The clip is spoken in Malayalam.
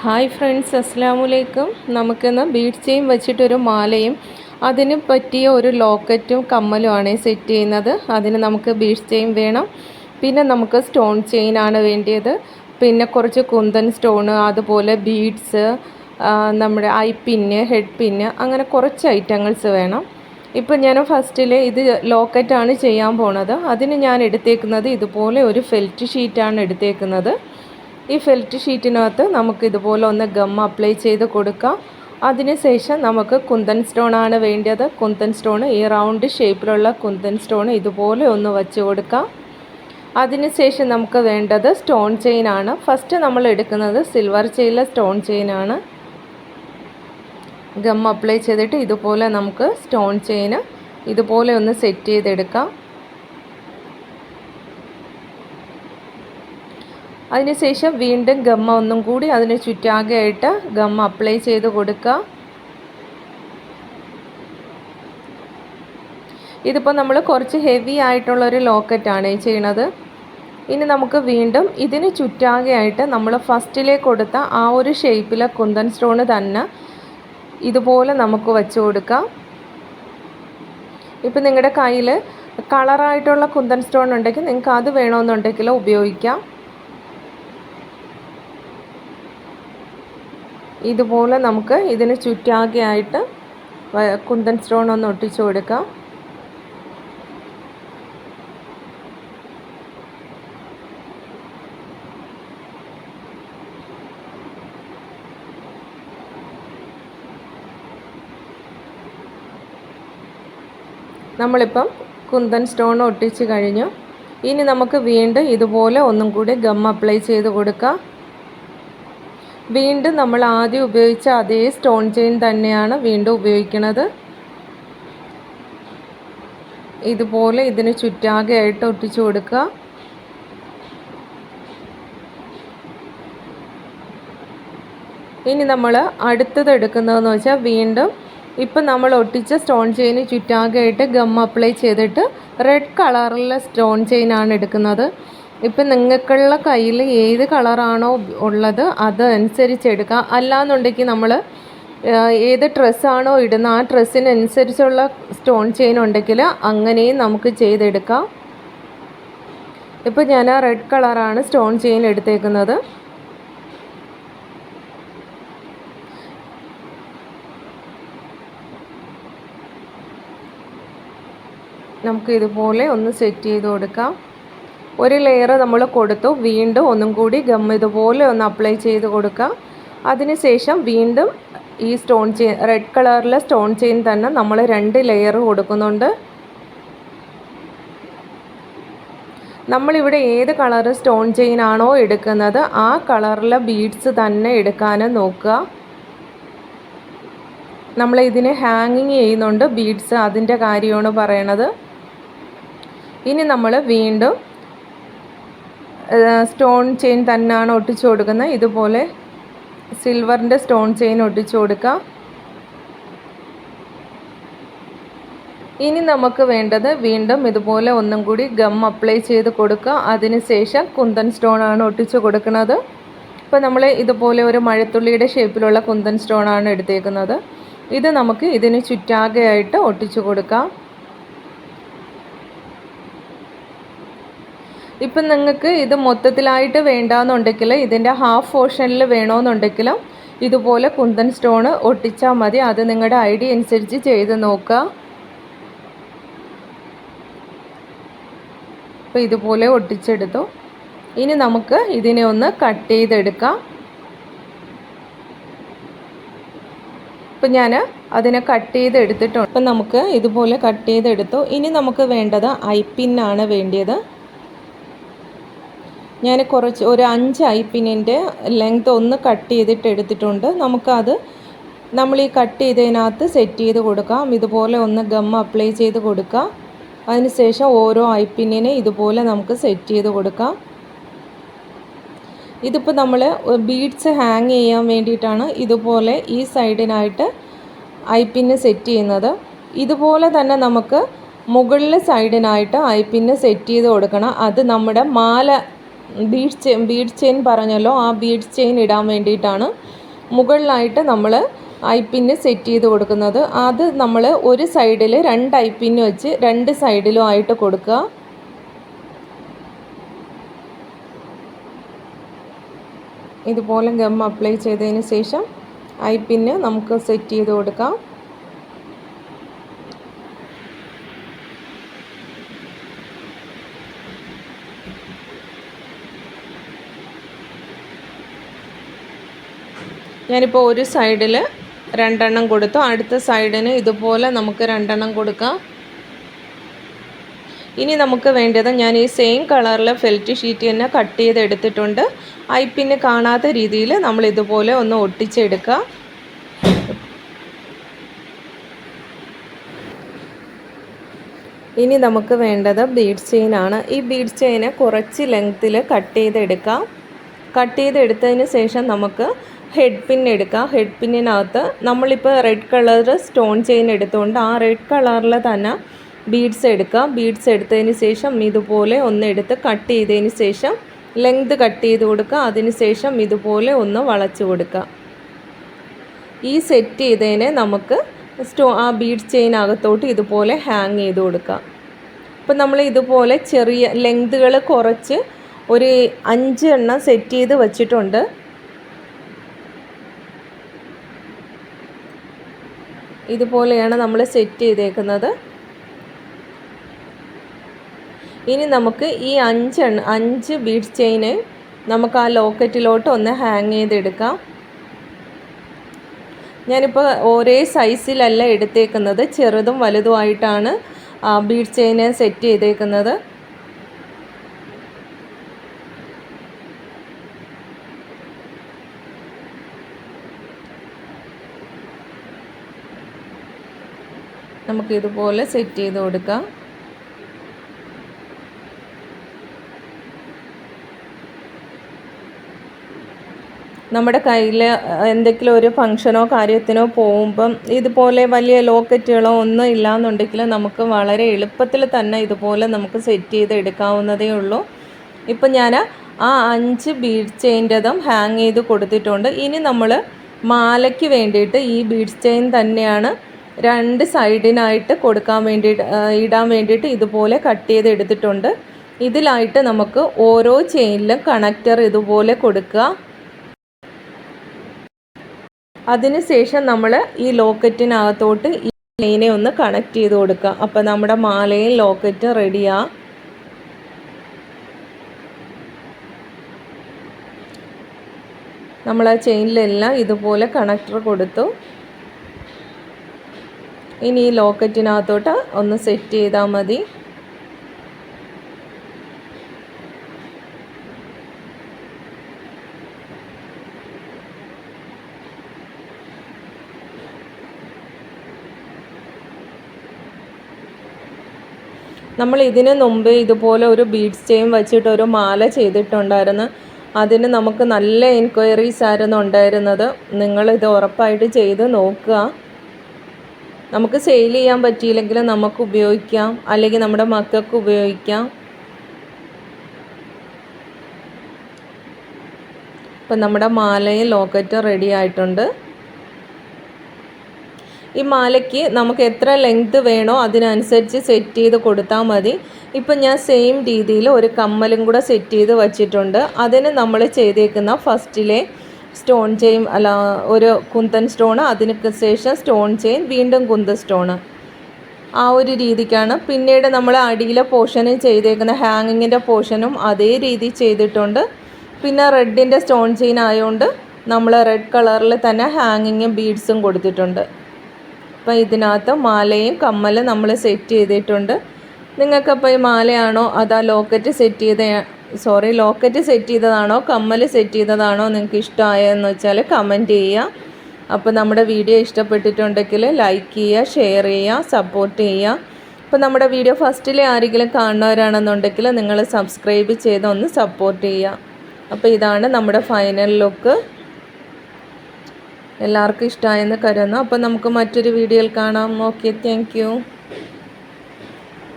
ഹായ് ഫ്രണ്ട്സ്, അസ്സലാമു അലൈക്കും. നമുക്കിന്ന് ബീഡ് ചെയിൻ വെച്ചിട്ടൊരു മാലയും അതിന് പറ്റിയ ഒരു ലോക്കറ്റും കമ്മലുമാണ് സെറ്റ് ചെയ്യുന്നത്. അതിന് നമുക്ക് ബീഡ് ചെയിൻ വേണം, പിന്നെ നമുക്ക് സ്റ്റോൺ ചെയിനാണ് വേണ്ടിയത്, പിന്നെ കുറച്ച് കുന്തൻ സ്റ്റോണ്, അതുപോലെ ബീഡ്സ്, നമ്മുടെ ഐ പിന്ന്, ഹെഡ് പിന്ന്, അങ്ങനെ കുറച്ച് ഐറ്റങ്ങൾസ് വേണം. ഇപ്പം ഞാൻ ഫസ്റ്റിൽ ഇത് ലോക്കറ്റാണ് ചെയ്യാൻ പോണത്. അതിന് ഞാൻ എടുത്തേക്കുന്നത് ഇതുപോലെ ഒരു ഫെൽറ്റ് ഷീറ്റാണ് എടുത്തേക്കുന്നത്. ഈ ഫെൽറ്റ് ഷീറ്റിനകത്ത് നമുക്ക് ഇതുപോലെ ഒന്ന് ഗം അപ്ലൈ ചെയ്ത് കൊടുക്കാം. അതിനുശേഷം നമുക്ക് കുന്തൻ സ്റ്റോണാണ് വേണ്ടത്. കുന്തൻ സ്റ്റോൺ, ഈ റൗണ്ട് ഷേപ്പിലുള്ള കുന്തൻ സ്റ്റോൺ ഇതുപോലെ ഒന്ന് വച്ച് കൊടുക്കാം. അതിനുശേഷം നമുക്ക് വേണ്ടത് സ്റ്റോൺ ചെയിനാണ്. ഫസ്റ്റ് നമ്മൾ എടുക്കുന്നത് സിൽവർ ചെയിനിലെ സ്റ്റോൺ ചെയിനാണ്. ഗം അപ്ലൈ ചെയ്തിട്ട് ഇതുപോലെ നമുക്ക് സ്റ്റോൺ ചെയിന് ഇതുപോലെ ഒന്ന് സെറ്റ് ചെയ്തെടുക്കാം. അതിനുശേഷം വീണ്ടും ഗമ്മ ഒന്നും കൂടി അതിന് ചുറ്റാകെയായിട്ട് ഗമ്മ അപ്ലൈ ചെയ്ത് കൊടുക്കുക. ഇതിപ്പോൾ നമ്മൾ കുറച്ച് ഹെവി ആയിട്ടുള്ളൊരു ലോക്കറ്റാണ് ചെയ്യണത്. ഇനി നമുക്ക് വീണ്ടും ഇതിന് ചുറ്റാകെയായിട്ട് നമ്മൾ ഫസ്റ്റിലേക്ക് കൊടുത്ത ആ ഒരു ഷേപ്പിലെ കുന്തൻ സ്റ്റോൺ തന്നെ ഇതുപോലെ നമുക്ക് വെച്ച് കൊടുക്കാം. ഇപ്പം നിങ്ങളുടെ കയ്യിൽ കളറായിട്ടുള്ള കുന്തൻ സ്റ്റോൺ ഉണ്ടെങ്കിൽ നിങ്ങൾക്ക് അത് വേണമെന്നുണ്ടെങ്കിൽ ഉപയോഗിക്കാം. ഇതുപോലെ നമുക്ക് ഇതിന് ചുറ്റാകെയായിട്ട് കുന്തൻ സ്റ്റോൺ ഒന്ന് ഒട്ടിച്ചു കൊടുക്കാം. നമ്മളിപ്പം കുന്തൻ സ്റ്റോൺ ഒട്ടിച്ച് കഴിഞ്ഞു. ഇനി നമുക്ക് വീണ്ടും ഇതുപോലെ ഒന്നും കൂടി ഗം അപ്ലൈ ചെയ്ത് കൊടുക്കാം. വീണ്ടും നമ്മൾ ആദ്യം ഉപയോഗിച്ച അതേ സ്റ്റോൺ ചെയിൻ തന്നെയാണ് വീണ്ടും ഉപയോഗിക്കുന്നത്. ഇതുപോലെ ഇതിന് ചുറ്റാകെയായിട്ട് ഒട്ടിച്ചു കൊടുക്കുക. ഇനി നമ്മൾ അടുത്തത് എടുക്കുന്നതെന്ന് വെച്ചാൽ വീണ്ടും ഇപ്പം നമ്മൾ ഒട്ടിച്ച സ്റ്റോൺ ചെയിന് ചുറ്റാകെയായിട്ട് ഗം അപ്ലൈ ചെയ്തിട്ട് റെഡ് കളറിലെ സ്റ്റോൺ ചെയിനാണ് എടുക്കുന്നത്. ഇപ്പം നിങ്ങൾക്കുള്ള കയ്യിൽ ഏത് കളറാണോ ഉള്ളത് അതനുസരിച്ച് എടുക്കുക. അല്ലാന്നുണ്ടെങ്കിൽ നമ്മൾ ഏത് ഡ്രസ്സാണോ ഇടുന്ന ആ ഡ്രസ്സിനനുസരിച്ചുള്ള സ്റ്റോൺ ചെയിൻ ഉണ്ടെങ്കിൽ അങ്ങനെയും നമുക്ക് ചെയ്തെടുക്കാം. ഇപ്പം ഞാൻ ആ റെഡ് കളറാണ് സ്റ്റോൺ ചെയിൻ എടുത്തേക്കുന്നത്. നമുക്ക് ഇതുപോലെ ഒന്ന് സെറ്റ് ചെയ്ത് കൊടുക്കാം. ഒരു ലെയർ നമ്മൾ കൊടുത്തു, വീണ്ടും ഒന്നും കൂടി ഗം ഇതുപോലെ ഒന്ന് അപ്ലൈ ചെയ്ത് കൊടുക്കുക. അതിനുശേഷം വീണ്ടും ഈ സ്റ്റോൺ ചെയിൻ, റെഡ് കളറിലെ സ്റ്റോൺ ചെയിൻ തന്നെ നമ്മൾ 2 ലെയർ കൊടുക്കുന്നുണ്ട്. നമ്മളിവിടെ ഏത് കളർ സ്റ്റോൺ ചെയിൻ ആണോ എടുക്കുന്നത് ആ കളറിലെ ബീഡ്സ് തന്നെ എടുക്കാനും നോക്കുക. നമ്മൾ ഇതിനെ ഹാങ്ങിങ് ചെയ്യുന്നുണ്ട് ബീഡ്സ്, അതിൻ്റെ കാര്യമാണ് പറയണത്. ഇനി നമ്മൾ വീണ്ടും സ്റ്റോൺ ചെയിൻ തന്നെയാണ് ഒട്ടിച്ചു കൊടുക്കുന്നത്. ഇതുപോലെ സിൽവറിൻ്റെ സ്റ്റോൺ ചെയിൻ ഒട്ടിച്ചു കൊടുക്കുക. ഇനി നമുക്ക് വേണ്ടത് വീണ്ടും ഇതുപോലെ ഒന്നും കൂടി ഗം അപ്ലൈ ചെയ്ത് കൊടുക്കുക. അതിനുശേഷം കുന്തൻ സ്റ്റോണാണ് ഒട്ടിച്ചു കൊടുക്കുന്നത്. ഇപ്പോൾ നമ്മൾ ഇതുപോലെ ഒരു മഴത്തുള്ളിയുടെ ഷേപ്പിലുള്ള കുന്തൻ സ്റ്റോണാണ് എടുത്തേക്കുന്നത്. ഇത് നമുക്ക് ഇതിന് ചുറ്റാകെയായിട്ട് ഒട്ടിച്ചു കൊടുക്കാം. ഇപ്പം നിങ്ങൾക്ക് ഇത് മൊത്തത്തിലായിട്ട് വേണ്ടാന്നുണ്ടെങ്കിൽ ഇതിൻ്റെ ഹാഫ് പോർഷനിൽ വേണമെന്നുണ്ടെങ്കിലും ഇതുപോലെ കുന്തൻ സ്റ്റോണ് ഒട്ടിച്ചാൽ മതി. അത് നിങ്ങളുടെ ഐഡിയ അനുസരിച്ച് ചെയ്ത് നോക്കുക. അപ്പോൾ ഇതുപോലെ ഒട്ടിച്ചെടുത്തു. ഇനി നമുക്ക് ഇതിനെ ഒന്ന് കട്ട് ചെയ്തെടുക്കാം. ഇപ്പം ഞാൻ അതിനെ കട്ട് ചെയ്തെടുത്തിട്ടുണ്ട്. അപ്പം നമുക്ക് ഇതുപോലെ കട്ട് ചെയ്തെടുത്തു. ഇനി നമുക്ക് വേണ്ടത് ഐ പിന്നാണ് വേണ്ടിയത്. ഞാൻ ഒരു 5 ഐ പിന്നിൻ്റെ ലെങ്ത് ഒന്ന് കട്ട് ചെയ്തിട്ട് എടുത്തിട്ടുണ്ട്. നമുക്കത് നമ്മൾ ഈ കട്ട് ചെയ്തതിനകത്ത് സെറ്റ് ചെയ്ത് കൊടുക്കാം. ഇതുപോലെ ഒന്ന് ഗം അപ്ലൈ ചെയ്ത് കൊടുക്കാം. അതിനുശേഷം ഓരോ ഐ പിന്നിനെ ഇതുപോലെ നമുക്ക് സെറ്റ് ചെയ്ത് കൊടുക്കാം. ഇതിപ്പോൾ നമ്മൾ ബീഡ്സ് ഹാങ് ചെയ്യാൻ വേണ്ടിയിട്ടാണ് ഇതുപോലെ ഈ സൈഡിനായിട്ട് ഐ പിന്ന് സെറ്റ് ചെയ്യുന്നത്. ഇതുപോലെ തന്നെ നമുക്ക് മുകളിലെ സൈഡിനായിട്ട് ഐ പിന്ന് സെറ്റ് ചെയ്ത് കൊടുക്കണം. അത് നമ്മുടെ മാല ബീഡ് ചെയിൻ പറഞ്ഞല്ലോ, ആ ബീഡ് ചെയിൻ ഇടാൻ വേണ്ടിയിട്ടാണ് മുകളിലായിട്ട് നമ്മൾ ഐപ്പിന്ന് സെറ്റ് ചെയ്ത് കൊടുക്കുന്നത്. അത് നമ്മൾ ഒരു സൈഡിൽ 2 ഐപ്പിന്ന് വെച്ച് 2 സൈഡിലും ആയിട്ട് കൊടുക്കുക. ഇതുപോലെ ഗം അപ്ലൈ ചെയ്തതിന് ശേഷം ഐപ്പിന്ന് നമുക്ക് സെറ്റ് ചെയ്ത് കൊടുക്കാം. ഞാനിപ്പോൾ ഒരു സൈഡിൽ 2 എണ്ണം കൊടുത്തു, അടുത്ത സൈഡിന് ഇതുപോലെ നമുക്ക് 2 എണ്ണം കൊടുക്കാം. ഇനി നമുക്ക് വേണ്ടത്, ഞാൻ ഈ സെയിം കളറിലെ ഫെൽറ്റ് ഷീറ്റ് തന്നെ കട്ട് ചെയ്ത് എടുത്തിട്ടുണ്ട്. ഐപ്പിന്ന് കാണാത്ത രീതിയിൽ നമ്മൾ ഇതുപോലെ ഒന്ന് ഒട്ടിച്ചെടുക്കുക. ഇനി നമുക്ക് വേണ്ടത് ബീഡ് ചെയിനാണ്. ഈ ബീഡ് ചെയിന് കുറച്ച് ലെങ്ത്തിൽ കട്ട് ചെയ്തെടുക്കാം. കട്ട് ചെയ്തെടുത്തതിന് ശേഷം നമുക്ക് ഹെഡ് പിൻ എടുക്കാം. ഹെഡ് പിന്നിനകത്ത് നമ്മളിപ്പോൾ റെഡ് കളർ സ്റ്റോൺ ചെയിൻ എടുത്തുകൊണ്ട് ആ റെഡ് കളറിൽ തന്നെ ബീഡ്സ് എടുക്കുക. ബീഡ്സ് എടുത്തതിന് ശേഷം ഇതുപോലെ ഒന്ന് എടുത്ത് കട്ട് ചെയ്തതിന് ശേഷം ലെങ്ത് കട്ട് ചെയ്ത് കൊടുക്കുക. അതിന് ശേഷം ഇതുപോലെ ഒന്ന് വളച്ച് കൊടുക്കുക. ഈ സെറ്റ് ചെയ്തതിനെ നമുക്ക് ആ ബീഡ് ചെയിനകത്തോട്ട് ഇതുപോലെ ഹാങ് ചെയ്ത് കൊടുക്കുക. അപ്പോൾ നമ്മൾ ഇതുപോലെ ചെറിയ ലെങ്തുകൾ കുറച്ച് ഒരു 5 എണ്ണം സെറ്റ് ചെയ്ത് വച്ചിട്ടുണ്ട്. ഇതുപോലെയാണ് നമ്മൾ സെറ്റ് ചെയ്തേക്കുന്നത്. ഇനി നമുക്ക് ഈ 5 ബീഡ് ചെയിന് നമുക്ക് ആ ലോക്കറ്റിലോട്ട് ഒന്ന് ഹാങ് ചെയ്തെടുക്കാം. ഞാനിപ്പോൾ ഒരേ സൈസിലല്ല എടുത്തേക്കുന്നത്, ചെറുതും വലുതുമായിട്ടാണ് ബീഡ് ചെയിന് സെറ്റ് ചെയ്തേക്കുന്നത്. നമുക്കിതുപോലെ സെറ്റ് ചെയ്ത് കൊടുക്കാം. നമ്മുടെ കയ്യിൽ എന്തെങ്കിലും ഒരു ഫംഗ്ഷനോ കാര്യത്തിനോ പോകുമ്പം ഇതുപോലെ വലിയ ലോക്കറ്റുകളോ ഒന്നും ഇല്ലയെന്നുണ്ടെങ്കിൽ നമുക്ക് വളരെ എളുപ്പത്തിൽ തന്നെ ഇതുപോലെ നമുക്ക് സെറ്റ് ചെയ്ത് എടുക്കാവുന്നതേ ഉള്ളൂ. ഇപ്പം ഞാൻ ആ 5 ബീഡ് ചെയിൻ്റെതും ഹാങ് ചെയ്ത് കൊടുത്തിട്ടുണ്ട്. ഇനി നമ്മൾ മാലയ്ക്ക് വേണ്ടിയിട്ട് ഈ ബീഡ് ചെയിൻ തന്നെയാണ് 2 സൈഡിനായിട്ട് ഇടാൻ വേണ്ടിയിട്ട് ഇതുപോലെ കട്ട് ചെയ്ത് എടുത്തിട്ടുണ്ട്. ഇതിലായിട്ട് നമുക്ക് ഓരോ ചെയിനിലും കണക്റ്റർ ഇതുപോലെ കൊടുക്കുക. അതിനുശേഷം നമ്മൾ ഈ ലോക്കറ്റിനകത്തോട്ട് ഈ ചെയിനെ ഒന്ന് കണക്ട് ചെയ്ത് കൊടുക്കുക. അപ്പോൾ നമ്മുടെ മാലയും ലോക്കറ്റും റെഡിയാണ്. നമ്മൾ ആ ചെയിനിലെല്ലാം ഇതുപോലെ കണക്ടർ കൊടുത്തു. ഇനി ഈ ലോക്കറ്റിനകത്തോട്ട് ഒന്ന് സെറ്റ് ചെയ്താൽ മതി. നമ്മൾ ഇതിന് മുമ്പ് ഇതുപോലെ ഒരു ബീഡ്സ് ചെയിൻ വെച്ചിട്ട് ഒരു മാല ചെയ്തിട്ടുണ്ടായിരുന്നു. അതിന് നമുക്ക് നല്ല എൻക്വയറീസ് ആയിരുന്നു ഉണ്ടായിരുന്നത്. നിങ്ങളിത് ഉറപ്പായിട്ട് ചെയ്ത് നോക്കുക. നമുക്ക് സെയിൽ ചെയ്യാൻ പറ്റിയില്ലെങ്കിൽ നമുക്ക് ഉപയോഗിക്കാം, അല്ലെങ്കിൽ നമ്മുടെ മക്കൾക്ക് ഉപയോഗിക്കാം. ഇപ്പം നമ്മുടെ മാലയും ലോക്കറ്റും റെഡി ആയിട്ടുണ്ട്. ഈ മാലയ്ക്ക് നമുക്ക് എത്ര ലെങ്ത് വേണോ അതിനനുസരിച്ച് സെറ്റ് ചെയ്ത് കൊടുത്താൽ മതി. ഇപ്പം ഞാൻ സെയിം രീതിയിൽ ഒരു കമ്മലും കൂടെ സെറ്റ് ചെയ്ത് വച്ചിട്ടുണ്ട്. അതിന് നമ്മൾ ചെയ്തേക്കുന്ന ഫസ്റ്റിലെ സ്റ്റോൺ ചെയിൻ ഒരു കുന്തൻ സ്റ്റോൺ, അതിന് ശേഷം സ്റ്റോൺ ചെയിൻ, വീണ്ടും കുന്തൻ സ്റ്റോണ്, ആ ഒരു രീതിക്കാണ്. പിന്നീട് നമ്മൾ അടിയിലെ പോർഷനും ചെയ്തേക്കുന്ന ഹാങ്ങിങ്ങിൻ്റെ പോർഷനും അതേ രീതി ചെയ്തിട്ടുണ്ട്. പിന്നെ റെഡിൻ്റെ സ്റ്റോൺ ചെയിൻ ആയതുകൊണ്ട് നമ്മൾ റെഡ് കളറിൽ തന്നെ ഹാങ്ങിങ്ങും ബീഡ്സും കൊടുത്തിട്ടുണ്ട്. അപ്പം ഇതിനകത്ത് മാലയും കമ്മലും നമ്മൾ സെറ്റ് ചെയ്തിട്ടുണ്ട്. നിങ്ങൾക്കപ്പോൾ ഈ മാലയാണോ അതാ ലോക്കറ്റ് സെറ്റ് ചെയ്തതാണോ കമ്മൽ സെറ്റ് ചെയ്തതാണോ നിങ്ങൾക്ക് ഇഷ്ടമായതെന്ന് വെച്ചാൽ കമൻറ്റ് ചെയ്യുക. അപ്പോൾ നമ്മുടെ വീഡിയോ ഇഷ്ടപ്പെട്ടിട്ടുണ്ടെങ്കിൽ ലൈക്ക് ചെയ്യുക, ഷെയർ ചെയ്യുക, സപ്പോർട്ട് ചെയ്യുക. അപ്പോൾ നമ്മുടെ വീഡിയോ ഫസ്റ്റിലെ ആരെങ്കിലും കാണുന്നവരാണെന്നുണ്ടെങ്കിൽ നിങ്ങൾ സബ്സ്ക്രൈബ് ചെയ്ത് ഒന്ന് സപ്പോർട്ട് ചെയ്യുക. അപ്പോൾ ഇതാണ് നമ്മുടെ ഫൈനൽ ലുക്ക്. എല്ലാവർക്കും ഇഷ്ടമായെന്ന് കരുതുന്നു. അപ്പോൾ നമുക്ക് മറ്റൊരു വീഡിയോയിൽ കാണാം. Okay, thank you.